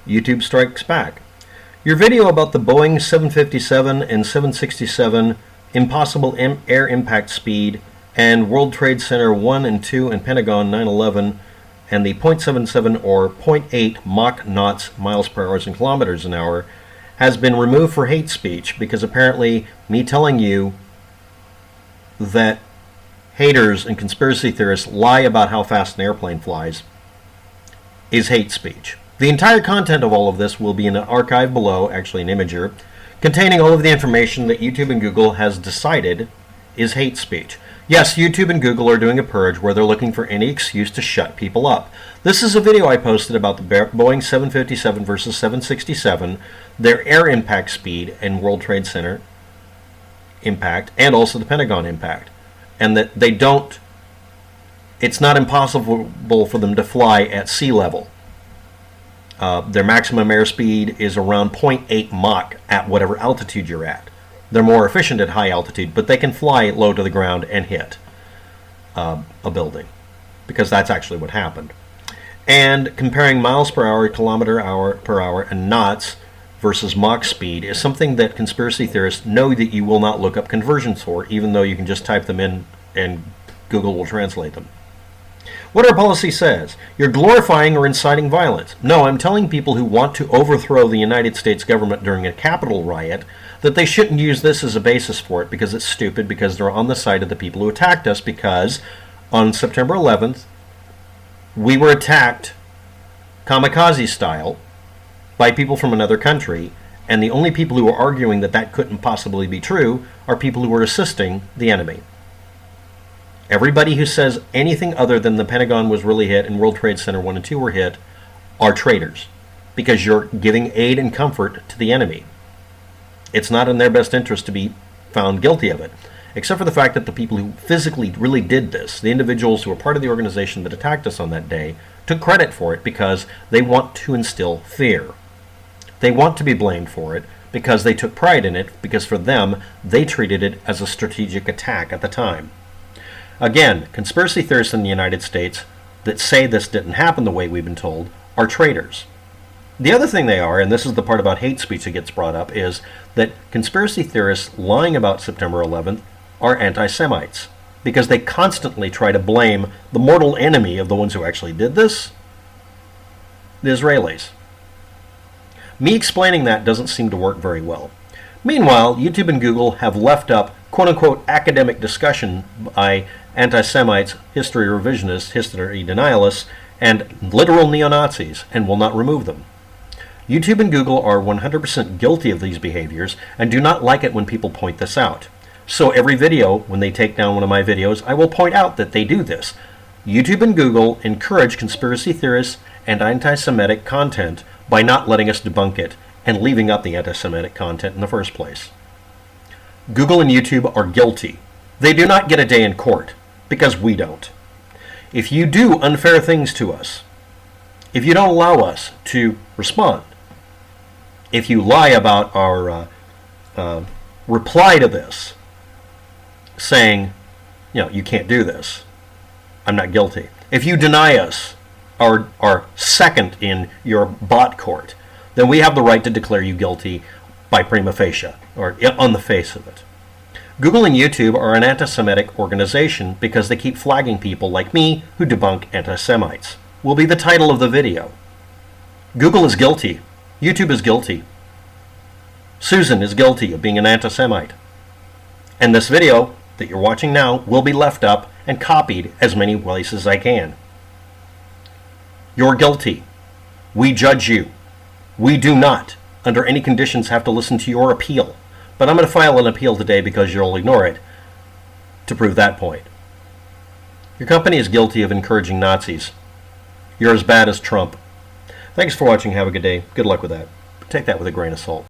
YouTube strikes back. Your video about the Boeing 757 and 767 impossible air impact speed and World Trade Center 1 and 2 and Pentagon 9/11 and the 0.77 or 0.8 Mach knots miles per hour and kilometers an hour has been removed for hate speech because apparently me telling you that haters and conspiracy theorists lie about how fast an airplane flies is hate speech. The entire content of all of this will be in an archive below, actually an imager, containing all of the information that YouTube and Google has decided is hate speech. Yes, YouTube and Google are doing a purge where they're looking for any excuse to shut people up. This is a video I posted about the Boeing 757 versus 767, their air impact speed and World Trade Center impact, and also the Pentagon impact. And that they don't, it's not impossible for them to fly at sea level. Their maximum airspeed is around 0.8 Mach at whatever altitude you're at. They're more efficient at high altitude, but they can fly low to the ground and hit a building, because that's actually what happened. And comparing miles per hour, kilometer per hour, and knots versus Mach speed is something that conspiracy theorists know that you will not look up conversions for, even though you can just type them in and Google will translate them. What our policy says, you're glorifying or inciting violence. No, I'm telling people who want to overthrow the United States government during a Capitol riot that they shouldn't use this as a basis for it because it's stupid, because they're on the side of the people who attacked us, because on September 11th, we were attacked kamikaze style by people from another country, and the only people who are arguing that that couldn't possibly be true are people who were assisting the enemy. Everybody who says anything other than the Pentagon was really hit and World Trade Center 1 and 2 were hit are traitors, because you're giving aid and comfort to the enemy. It's not in their best interest to be found guilty of it, except for the fact that the people who physically really did this, the individuals who were part of the organization that attacked us on that day, took credit for it because they want to instill fear. They want to be blamed for it because they took pride in it, because for them, they treated it as a strategic attack at the time. Again, conspiracy theorists in the United States that say this didn't happen the way we've been told are traitors. The other thing they are, and this is the part about hate speech that gets brought up, is that conspiracy theorists lying about September 11th are anti-Semites, because they constantly try to blame the mortal enemy of the ones who actually did this, the Israelis. Me explaining that doesn't seem to work very well. Meanwhile, YouTube and Google have left up quote-unquote academic discussion by anti-Semites, history revisionists, history denialists, and literal neo-Nazis, and will not remove them. YouTube and Google are 100% guilty of these behaviors and do not like it when people point this out. So every video, when they take down one of my videos, I will point out that they do this. YouTube and Google encourage conspiracy theorists and anti-Semitic content by not letting us debunk it and leaving up the anti-Semitic content in the first place. Google and YouTube are guilty. They do not get a day in court, because we don't. If you do unfair things to us, if you don't allow us to respond, if you lie about our reply to this, saying, you can't do this, I'm not guilty. If you deny us our second in your bot court, then we have the right to declare you guilty by prima facie, or on the face of it. Google and YouTube are an anti-Semitic organization because they keep flagging people like me who debunk anti-Semites. Will be the title of the video. Google is guilty. YouTube is guilty. Susan is guilty of being an anti-Semite. And this video that you're watching now will be left up and copied as many places as I can. You're guilty. We judge you. We do not, under any conditions, have to listen to your appeal. But I'm going to file an appeal today because you'll ignore it to prove that point. Your company is guilty of encouraging Nazis. You're as bad as Trump. Thanks for watching. Have a good day. Good luck with that. Take that with a grain of salt.